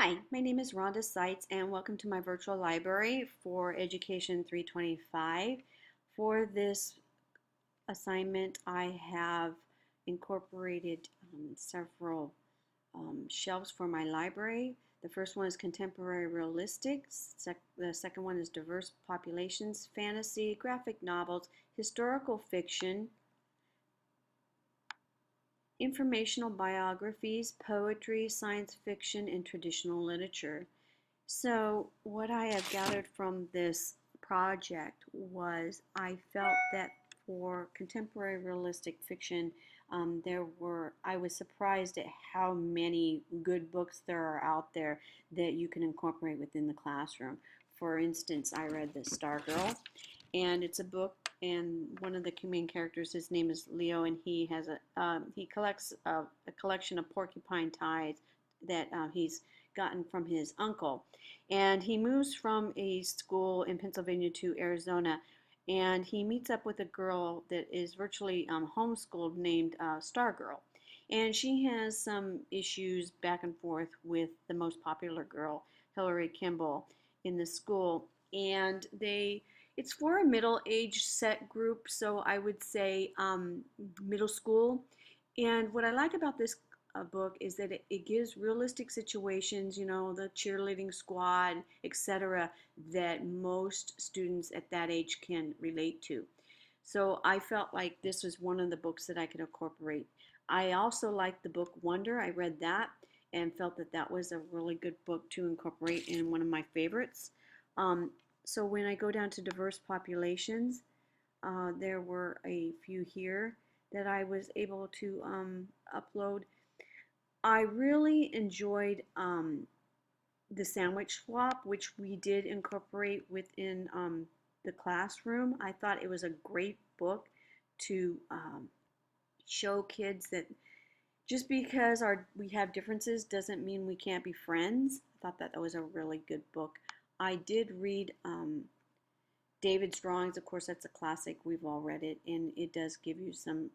Hi, my name is Rhonda Seitz, and welcome to my virtual library for Education 325. For this assignment, I have incorporated several shelves for my library. The first one is contemporary realistic, the second one is diverse populations, fantasy, graphic novels, historical fiction, informational biographies, poetry, science fiction, and traditional literature. So, what I have gathered from this project was I felt that for contemporary realistic fiction, I was surprised at how many good books there are out there that you can incorporate within the classroom. For instance, I read The Stargirl, and it's a book, and one of the main characters, his name is Leo, and he collects a collection of porcupine ties that he's gotten from his uncle, and he moves from a school in Pennsylvania to Arizona, and he meets up with a girl that is virtually homeschooled named Stargirl, and she has some issues back and forth with the most popular girl, Hillary Kimball, in the school, and it's for a middle-aged set group, so I would say middle school. And what I like about this book is that it gives realistic situations, the cheerleading squad, etc., that most students at that age can relate to. So I felt like this was one of the books that I could incorporate. I also liked the book Wonder. I read that and felt that that was a really good book to incorporate in one of my favorites. Um, so when I go down to diverse populations, there were a few here that I was able to upload. I really enjoyed the sandwich swap, which we did incorporate within the classroom. I thought it was a great book to show kids that just because we have differences doesn't mean we can't be friends. I thought that was a really good book. I did read David's Drawings. Of course, that's a classic. We've all read it, and it does give you some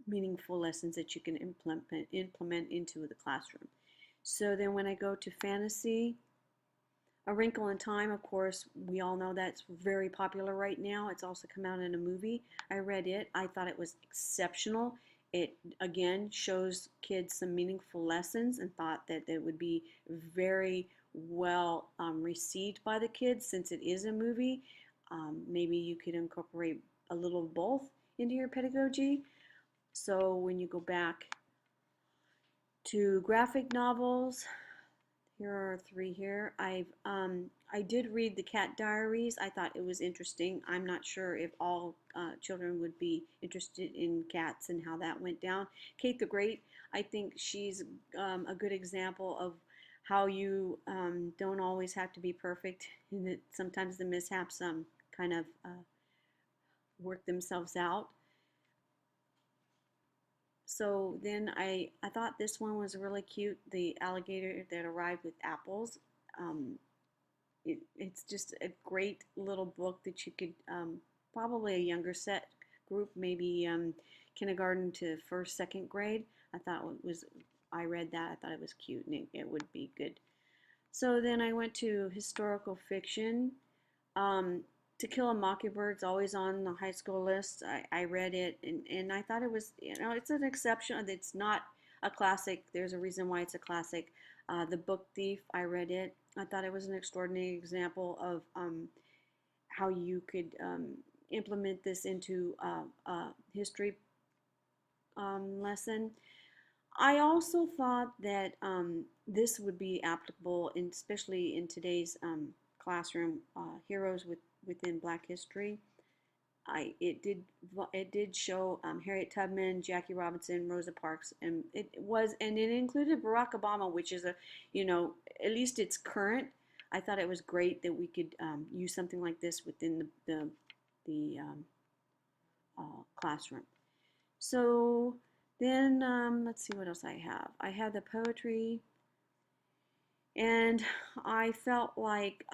meaningful lessons that you can implement into the classroom. So then when I go to fantasy, A Wrinkle in Time, of course, we all know that's very popular right now. It's also come out in a movie. I read it. I thought it was exceptional. It, again, shows kids some meaningful lessons, and thought that it would be very well received by the kids since it is a movie. Maybe you could incorporate a little of both into your pedagogy. So when you go back to graphic novels, here are three here. I did read The Cat Diaries. I thought it was interesting. I'm not sure if all children would be interested in cats and how that went down. Kate the Great, I think she's a good example of how you don't always have to be perfect, and that sometimes the mishaps kind of work themselves out. So then I thought this one was really cute, the alligator that arrived with apples. Um, it's just a great little book that you could, probably a younger set group, maybe kindergarten to first, second grade. I read that, I thought it was cute, and it would be good. So then I went to historical fiction. Um, to Kill a Mockingbird's always on the high school list. I read it, and I thought it was, it's an exception. It's not a classic. There's a reason why it's a classic. The Book Thief, I read it. I thought it was an extraordinary example of how you could implement this into a history lesson. I also thought that this would be applicable, especially in today's classroom, heroes within Black history. It did show Harriet Tubman, Jackie Robinson, Rosa Parks, and it included Barack Obama, which is at least it's current. I thought it was great that we could use something like this within the classroom. So then let's see what else I have. I have the poetry, and I felt like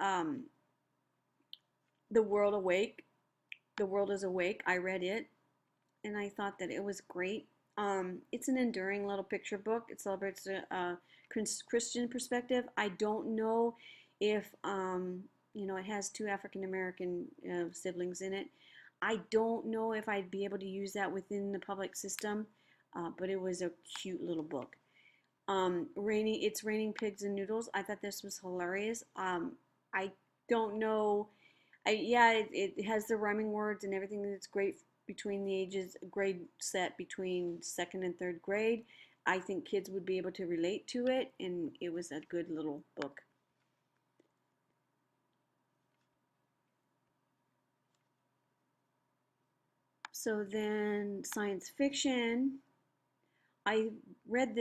The World Awake. The World is Awake. I read it, and I thought that it was great. It's an enduring little picture book. It celebrates Christian perspective. I don't know if, it has two African American siblings in it. I don't know if I'd be able to use that within the public system, but it was a cute little book. It's Raining Pigs and Noodles. I thought this was hilarious. I don't know. Yeah, it has the rhyming words and everything that's great between the ages, grade set between second and third grade. I think kids would be able to relate to it, and it was a good little book. So then science fiction, I read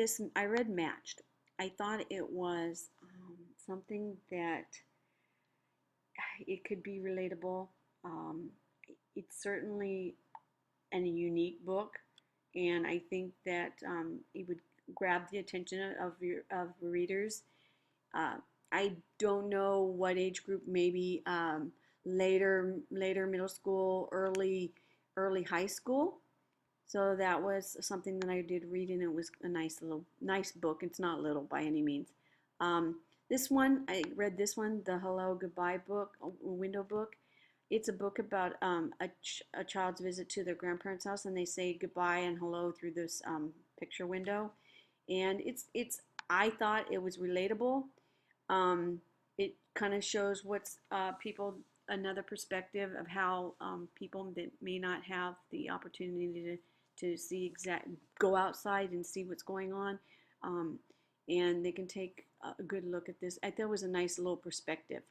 Matched. I thought it was something that it could be relatable. Um, it's certainly a unique book, and I think that it would grab the attention of readers. Uh, I don't know what age group, maybe later middle school, early high school. So that was something that I did read, and it was a nice book. It's not little by any means. This one, I read this one, the Hello Goodbye book, window book. It's a book about a child's visit to their grandparents' house, and they say goodbye and hello through this picture window. And it's I thought it was relatable. It kind of shows what's another perspective of how people that may not have the opportunity to go outside and see what's going on, um, and they can take a good look at this. I thought it was a nice little perspective.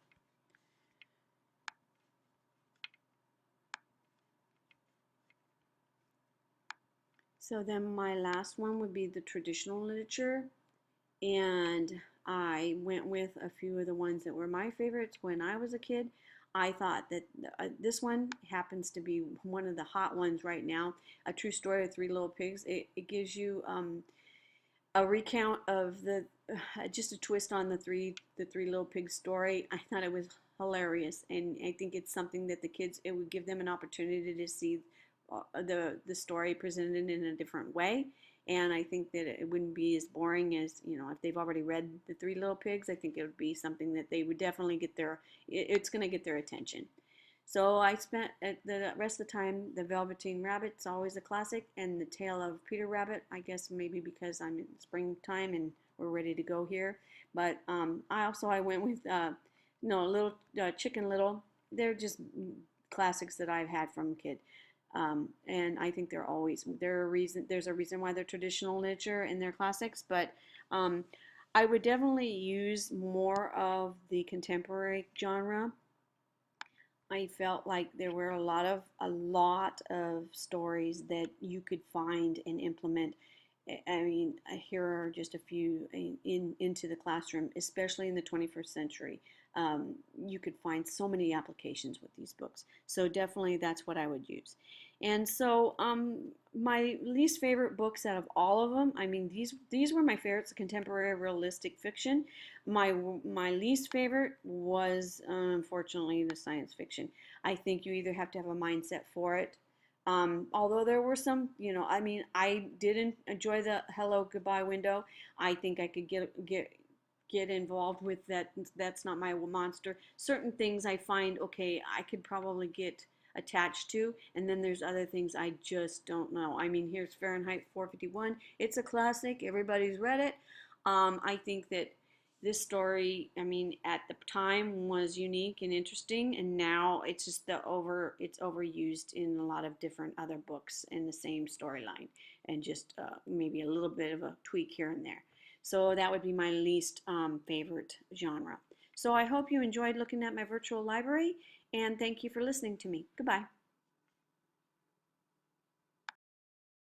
So then my last one would be the traditional literature, and I went with a few of the ones that were my favorites when I was a kid. I thought that this one happens to be one of the hot ones right now, A True Story of Three Little Pigs. It gives you a recount of just a twist on the three little pigs story. I thought it was hilarious, and I think it's something that the kids, it would give them an opportunity to see the story presented in a different way. And I think that it wouldn't be as boring as, if they've already read the Three Little Pigs. I think it would be something that they would definitely it's going to get their attention. So I spent the rest of the time, The Velveteen Rabbit's always a classic, and The Tale of Peter Rabbit, I guess maybe because I'm in springtime and we're ready to go here. But I went with Little Chicken Little. They're just classics that I've had from a kid. And I think there's a reason why they're traditional literature and they're classics, but I would definitely use more of the contemporary genre. I felt like there were a lot of stories that you could find and implement. I mean, here are just a few into the classroom, especially in the 21st century. You could find so many applications with these books. So definitely that's what I would use. And so my least favorite books out of all of them, I mean, these were my favorites, contemporary realistic fiction. My least favorite was, unfortunately, the science fiction. I think you either have to have a mindset for it. Although there were some, I mean, I didn't enjoy the Hello Goodbye window. I think I could get involved with that. That's not my monster. Certain things I find, okay, I could probably get attached to, and then there's other things I just don't know. I mean, here's Fahrenheit 451. It's a classic. Everybody's read it. I think that this story, I mean, at the time was unique and interesting, and now it's just it's overused in a lot of different other books in the same storyline, and just maybe a little bit of a tweak here and there. So that would be my least favorite genre. So I hope you enjoyed looking at my virtual library, and thank you for listening to me. Goodbye.